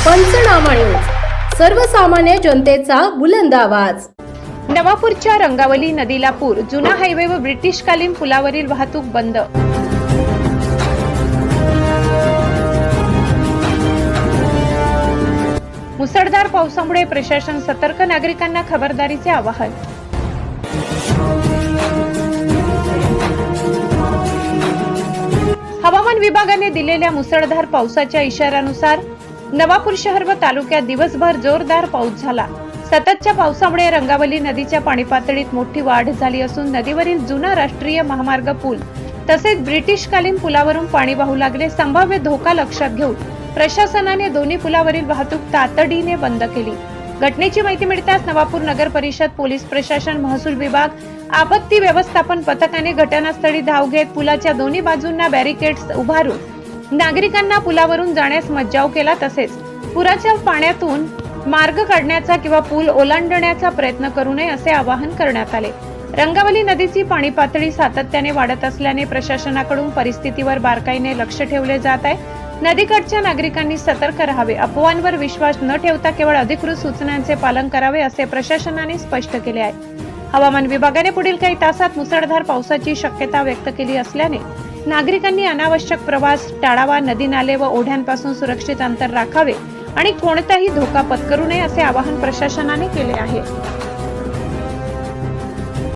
पंचनामा न्यूज, सर्वसामान्य जनतेचा बुलंद आवाज। नवापूरच्या रंगावली नदीला पूर, जुना हायवे व ब्रिटिशकालीन पुलावरील वाहतूक बंद। मुसळधार पावसामुळे प्रशासन सतर्क, नागरिकांना खबरदारीचे आवाहन। हवामान विभागाने दिलेल्या मुसळधार पावसाच्या इशाऱ्यानुसार नवापूर शहर व तालुक्यात दिवसभर जोरदार पाऊस झाला। सततच्या पावसामुळे रंगावली नदीच्या पाणी पातळीत मोठी वाढ झाली असून नदीवरील जुना राष्ट्रीय महामार्ग पूल तसेच ब्रिटिशकालीन पुलावरून पाणी वाहू लागले। संभाव्य धोका लक्षात घेऊन प्रशासनाने दोन्ही पुलावरील वाहतूक तातडीने बंद केली। घटनेची माहिती मिळताच नवापूर नगर परिषद, पोलीस प्रशासन, महसूल विभाग, आपत्ती व्यवस्थापन पथकाने घटनास्थळी धाव घेत पुलाच्या दोन्ही बाजूंना बॅरिकेड्स उभारून नागरिकांना पुलावरून जाण्यास मज्जाव केला। तसेच पुराच्या पाण्यातून मार्ग काढण्याचा किंवा पूल ओलांडण्याचा प्रयत्न करू नये असे आवाहन करण्यात आले। रंगावली नदीची पाणी पातळी सातत्याने वाढत असल्याने प्रशासनाकडून परिस्थितीवर बारकाईने लक्ष ठेवले जात आहे। नदीकाठच्या नागरिकांनी सतर्क राहावे, अफवांवर विश्वास न ठेवता केवळ अधिकृत सूचनांचे पालन करावे असे प्रशासनाने स्पष्ट केले आहे। हवामान विभागाने पुढील काही तासात मुसळधार पावसाची शक्यता व्यक्त केली असल्याने नागरिकांनी अनावश्यक प्रवास टाळावा, नदी नाले व ओढ्यांपासून सुरक्षित अंतर राखावे आणि कोणताही धोका पत्करू नये असे आवाहन प्रशासनाने केले आहे।